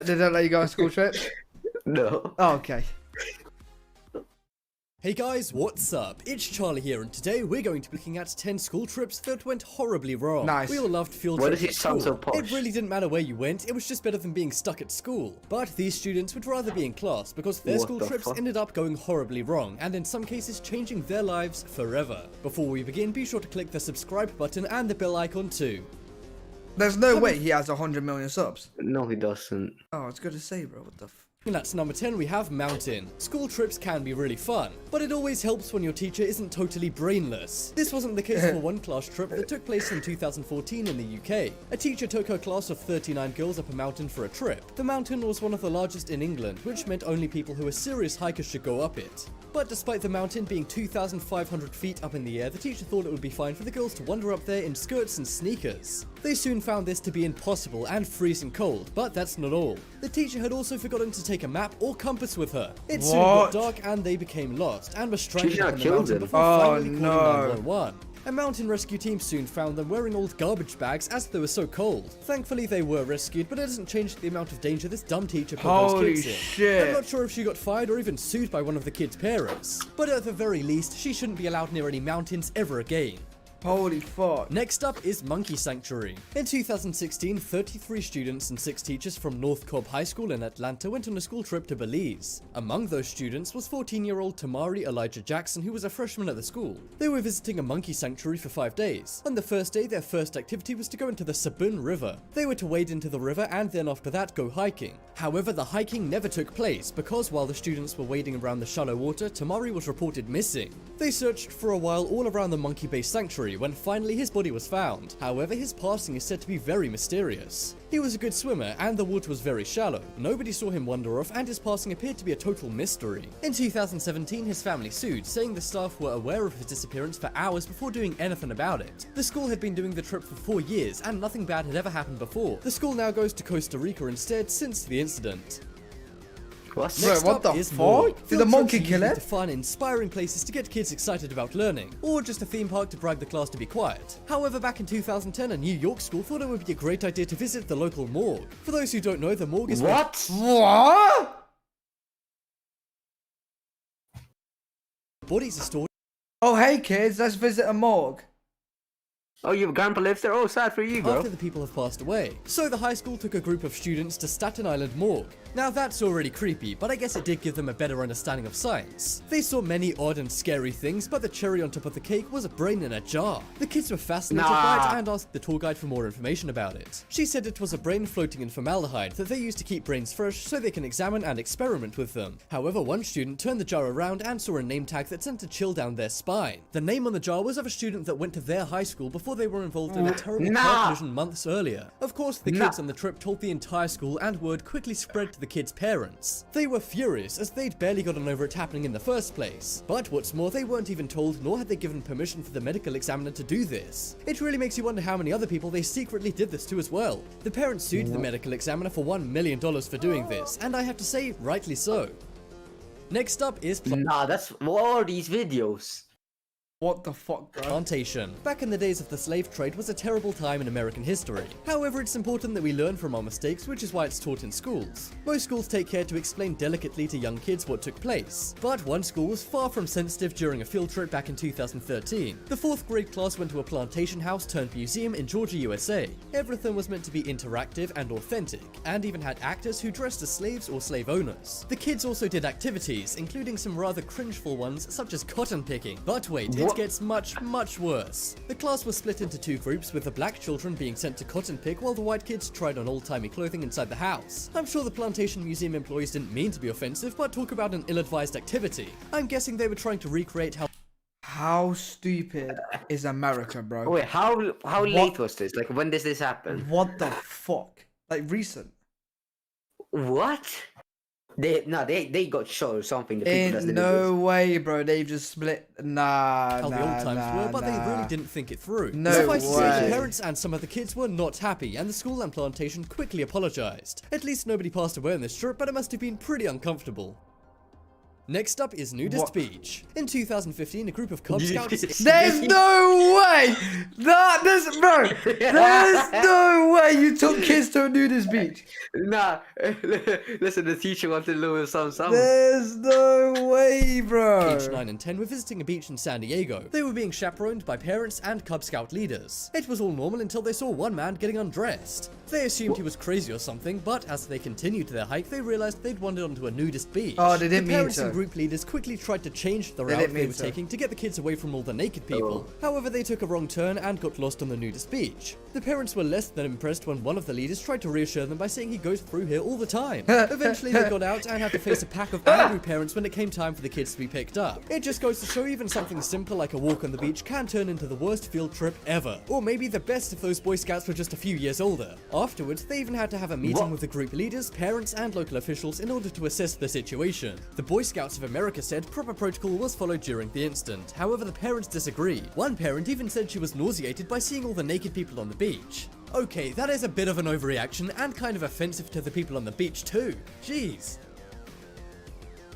Did they let you go on school trips? No. Oh, okay. Hey guys, what's up? It's Charlie here, and today we're going to be looking at 10 school trips that went horribly wrong. Nice. We all loved field Why trips does at it sound school. so posh? It really didn't matter where you went, it was just better than being stuck at school. But these students would rather be in class because their What school the trips fuck? ended up going horribly wrong, and in some cases changing their lives forever. Before we begin, be sure to click the subscribe button and the bell icon too. There's no way he has 100 million subs. No, he doesn't. Oh, it's good to say, bro. What the f... And that's number 10, we have mountain. School trips can be really fun, but it always helps when your teacher isn't totally brainless. This wasn't the case for one class trip that took place in 2014 in the UK. A teacher took her class of 39 girls up a mountain for a trip. The mountain was one of the largest in England, which meant only people who were serious hikers should go up it. But despite the mountain being 2,500 feet up in the air, the teacher thought it would be fine for the girls to wander up there in skirts and sneakers. They soon found this to be impossible and freezing cold, but that's not all. The teacher had also forgotten to take a map or compass with her. It soon got dark and they became lost and were stranded up in the mountain before finally calling 911. A mountain rescue team soon found them wearing old garbage bags as they were so cold. Thankfully they were rescued, but it doesn't change the amount of danger this dumb teacher put those kids in. shit. I'm not sure if she got fired or even sued by one of the kids' parents, but at the very least, she shouldn't be allowed near any mountains ever again. Holy fuck. Next up is Monkey Sanctuary. In 2016, 33 students and 6 teachers from North Cobb High School in Atlanta went on a school trip to Belize. Among those students was 14-year-old Tamari Elijah Jackson, who was a freshman at the school. They were visiting a monkey sanctuary for 5 days. On the first day, their first activity was to go into the Sabun River. They were to wade into the river and then after that go hiking. However, the hiking never took place because while the students were wading around the shallow water, Tamari was reported missing. They searched for a while all around the monkey base sanctuary when finally his body was found. However, his passing is said to be very mysterious. He was a good swimmer and the water was very shallow. Nobody saw him wander off and his passing appeared to be a total mystery. In 2017, his family sued, saying the staff were aware of his disappearance for hours before doing anything about it. The school had been doing the trip for 4 years and nothing bad had ever happened before. The school now goes to Costa Rica instead since the incident. What? Next what up the is fuck? Morgue. Did Field the monkey trips are kill usually it? to fun, inspiring places to get kids excited about learning, or just a theme park to bribe the class to be quiet. However, back in 2010, a New York school thought it would be a great idea to visit the local morgue. For those who don't know, the morgue is What? What? where bodies are stored. Oh, hey kids, let's visit a morgue. Oh, your grandpa lives there? Oh, sad for you, bro. After the people have passed away. So the high school took a group of students to Staten Island Morgue. Now that's already creepy, but I guess it did give them a better understanding of science. They saw many odd and scary things, but the cherry on top of the cake was a brain in a jar. The kids were fascinated by it and asked the tour guide for more information about it. She said it was a brain floating in formaldehyde that they use to keep brains fresh so they can examine and experiment with them. However, one student turned the jar around and saw a name tag that sent a chill down their spine. The name on the jar was of a student that went to their high school before they were involved in a terrible car collision months earlier. Of course, the kids on the trip told the entire school and word quickly spread to the kids' parents. They were furious as they'd barely gotten over it happening in the first place. But what's more, they weren't even told nor had they given permission for the medical examiner to do this. It really makes you wonder how many other people they secretly did this to as well. The parents sued the medical examiner for $1 million for doing this, and I have to say, rightly so. Next up is Nah, what are these videos? What the fuck, bro? Plantation. Back in the days of the slave trade was a terrible time in American history. However, it's important that we learn from our mistakes, which is why it's taught in schools. Most schools take care to explain delicately to young kids what took place. But one school was far from sensitive during a field trip back in 2013. The 4th grade class went to a plantation house turned museum in Georgia, USA. Everything was meant to be interactive and authentic, and even had actors who dressed as slaves or slave owners. The kids also did activities, including some rather cringeful ones such as cotton picking. But wait, it gets much worse. The class was split into 2 groups, with the black children being sent to cotton pick while the white kids tried on old-timey clothing inside the house. I'm sure the Plantation Museum employees didn't mean to be offensive, but talk about an ill-advised activity. I'm guessing they were trying to recreate How stupid is America, bro? Wait, how late was this? Like, when does this happen? What the fuck? Like, recent. What? They got shot or something. The people that did No this. way, bro. They've just split. Nah, how the old times were, but they really didn't think it through. No Suffice to say, way. the parents and some of the kids were not happy, and the school and Plantation quickly apologized. At least nobody passed away on this trip, but it must have been pretty uncomfortable. Next up is Nudist Speech. In 2015, a group of Cub Scouts... There's no way! There's no way you took kids to a nudist beach. Nah, listen, the teacher wanted a little something. There's no way, bro. Age 9 and 10 were visiting a beach in San Diego. They were being chaperoned by parents and Cub Scout leaders. It was all normal until they saw one man getting undressed. They assumed he was crazy or something, but as they continued their hike, they realized they'd wandered onto a nudist beach. Oh, they didn't the mean parents to. and group leaders quickly tried to change the They route didn't they mean were to. taking to get the kids away from all the naked people. However, they took a wrong turn and got lost on the nudist beach. The parents were less than impressed when one of the leaders tried to reassure them by saying he goes through here all the time. Eventually, they got out and had to face a pack of angry parents when it came time for the kids to be picked up. It just goes to show even something simple like a walk on the beach can turn into the worst field trip ever. Or maybe the best if those Boy Scouts were just a few years older. Afterwards, they even had to have a meeting with the group leaders, parents, and local officials in order to assess the situation. The Boy Scouts of America said proper protocol was followed during the incident. However, the parents disagreed. One parent even said she was nauseated by seeing all the naked people on the beach. Okay, that is a bit of an overreaction and kind of offensive to the people on the beach too. Jeez.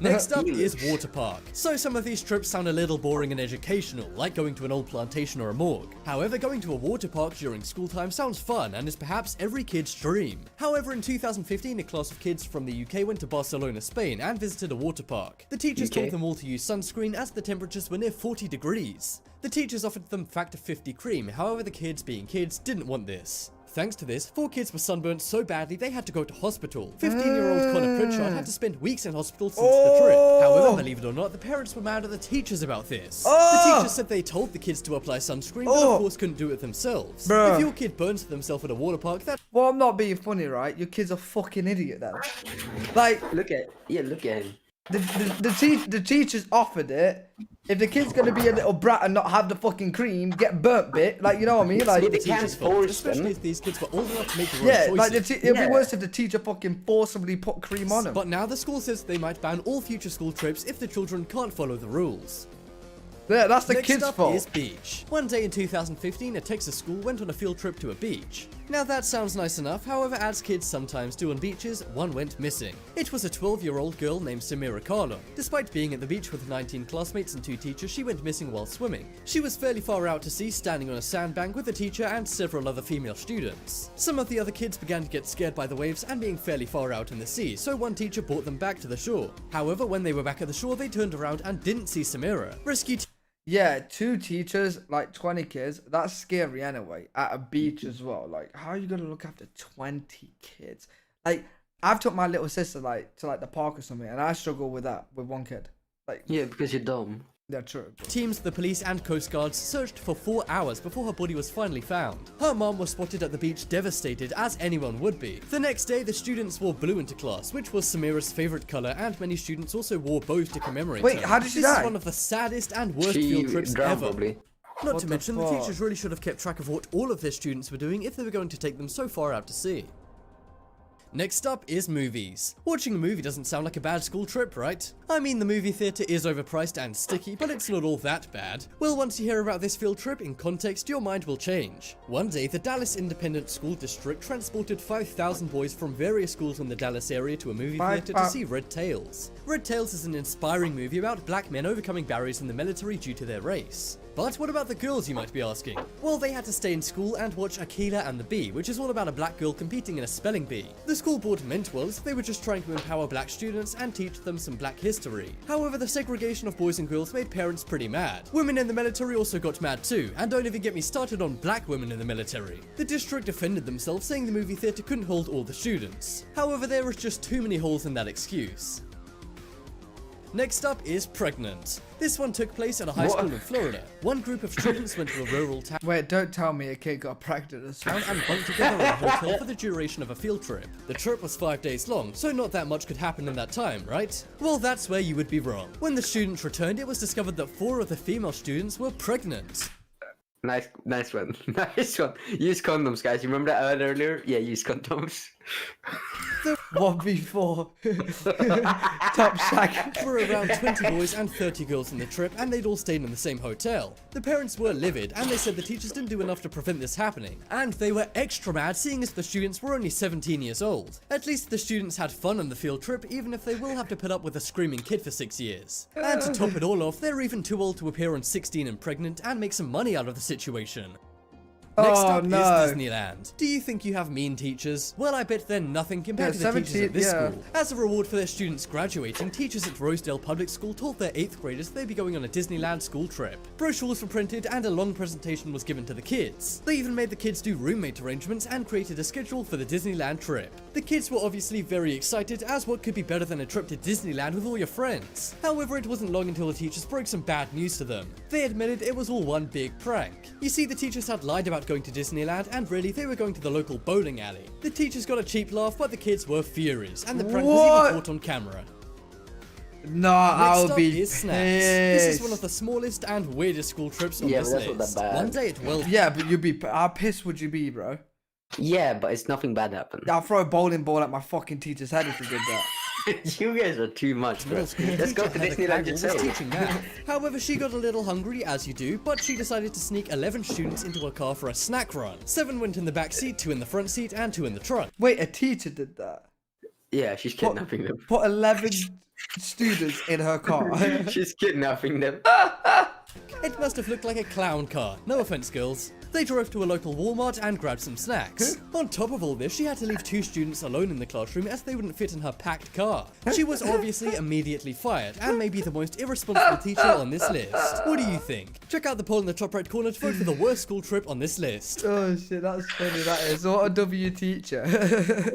Next up is water park. So some of these trips sound a little boring and educational, like going to an old plantation or a morgue. However, going to a water park during school time sounds fun and is perhaps every kid's dream. However, in 2015, a class of kids from the UK went to Barcelona, Spain and visited a water park. The teachers told them all to use sunscreen as the temperatures were near 40 degrees. The teachers offered them factor 50 cream, however the kids, being kids, didn't want this. Thanks to this, 4 kids were sunburnt so badly they had to go to hospital. 15-year-old Connor Pritchard had to spend weeks in hospital since the trip. However, believe it or not, the parents were mad at the teachers about this. The teachers said they told the kids to apply sunscreen, but of course couldn't do it themselves. Bruh. If your kid burns themselves at a water park, that... Well, I'm not being funny, right? Your kid's a fucking idiot, then. Like, Look at him. the teachers offered it. If the kid's gonna be a little brat and not have the fucking cream, get burnt bit, like, you know what I mean? Like, They the can't teachers' fault, force especially them. if these kids were old enough to make their own yeah, choices. like it'd be worse if the teacher fucking forcibly put cream on them. But now the school says they might ban all future school trips if the children can't follow the rules. Yeah, that's the Next kid's up fault. is beach. One day in 2015, a Texas school went on a field trip to a beach. Now that sounds nice enough, however, as kids sometimes do on beaches, one went missing. It was a 12-year-old girl named Samira Carlo. Despite being at the beach with 19 classmates and 2 teachers, she went missing while swimming. She was fairly far out to sea, standing on a sandbank with a teacher and several other female students. Some of the other kids began to get scared by the waves and being fairly far out in the sea, so one teacher brought them back to the shore. However, when they were back at the shore, they turned around and didn't see Samira. Rescue Yeah, 2 teachers, like 20 kids. That's scary anyway. At a beach as well. Like, how are you gonna look after 20 kids? Like, I've took my little sister like to like the park or something, and I struggle with that with one kid. Like, Yeah, because you're dumb. yeah, true. Teams, the police and coast guards searched for 4 hours before her body was finally found. Her mom was spotted at the beach devastated, as anyone would be. The next day, the students wore blue into class, which was Samira's favorite color, and many students also wore bows to commemorate Wait, her. how did she This die? is one of the saddest and worst She field trips drowned ever. probably. Not What to the mention, the fuck? teachers really should have kept track of what all of their students were doing if they were going to take them so far out to sea. Next up is movies. Watching a movie doesn't sound like a bad school trip, right? I mean, the movie theater is overpriced and sticky, but it's not all that bad. Well, once you hear about this field trip in context, your mind will change. One day, the Dallas Independent School District transported 5,000 boys from various schools in the Dallas area to a movie theater to see Red Tails. Red Tails is an inspiring movie about black men overcoming barriers in the military due to their race. But what about the girls, you might be asking? Well, they had to stay in school and watch Akila and the Bee, which is all about a black girl competing in a spelling bee. The school board meant well, they were just trying to empower black students and teach them some black history. However, the segregation of boys and girls made parents pretty mad. Women in the military also got mad too, and don't even get me started on black women in the military. The district defended themselves, saying the movie theater couldn't hold all the students. However, there was just too many holes in that excuse. Next up is pregnant. This one took place at a high school in Florida. One group of students went to a rural town Wait, don't tell me a kid got pregnant as well. and bunked together in a hotel for the duration of a field trip. The trip was 5 days long, so not that much could happen in that time, right? Well, that's where you would be wrong. When the students returned, it was discovered that 4 of the female students were pregnant. Nice one. Nice one. Use condoms, guys. You remember that earlier? Yeah, use condoms. 1v4. Top shag. There were around 20 boys and 30 girls on the trip, and they'd all stayed in the same hotel. The parents were livid, and they said the teachers didn't do enough to prevent this happening. And they were extra mad, seeing as the students were only 17 years old. At least the students had fun on the field trip, even if they will have to put up with a screaming kid for 6 years. And to top it all off, they're even too old to appear on 16 and Pregnant and make some money out of the situation. Next Oh, up no. is Disneyland. Do you think you have mean teachers? Well, I bet they're nothing compared to the teachers 17, at this yeah. school. As a reward for their students graduating, teachers at Rosedale Public School told their 8th graders they'd be going on a Disneyland school trip. Brochures were printed and a long presentation was given to the kids. They even made the kids do roommate arrangements and created a schedule for the Disneyland trip. The kids were obviously very excited, as what could be better than a trip to Disneyland with all your friends? However, it wasn't long until the teachers broke some bad news to them. They admitted it was all one big prank. You see, the teachers had lied about going to Disneyland, and really they were going to the local bowling alley. The teachers got a cheap laugh, but the kids were furious, and the prank was What? even caught on camera. No, Next I'll up be is Snacks. This is pissed. one of the smallest and weirdest school trips on Yeah, this but that's not list. that bad. One day at Well, Yeah, but you'd be. How pissed would you be, bro? Yeah, but it's nothing bad happened. I'll throw a bowling ball at my fucking teacher's head if you did that. You guys are too much, bro. middle school Let's go to teacher Heather Disneyland Cagle was yourself. teaching math. However, she got a little hungry, as you do, but she decided to sneak 11 students into a car for a snack run. 7 went in the back seat, 2 in the front seat, and 2 in the trunk. Wait, a teacher did that? Yeah, she's kidnapping them. Put 11 students in her car. She's kidnapping them. It must have looked like a clown car. No offense, girls. They drove to a local Walmart and grabbed some snacks. On top of all this, she had to leave 2 students alone in the classroom as they wouldn't fit in her packed car. She was obviously immediately fired and may be the most irresponsible teacher on this list. What do you think? Check out the poll in the top right corner to vote for the worst school trip on this list. Oh shit, that's funny, that is. What a W teacher.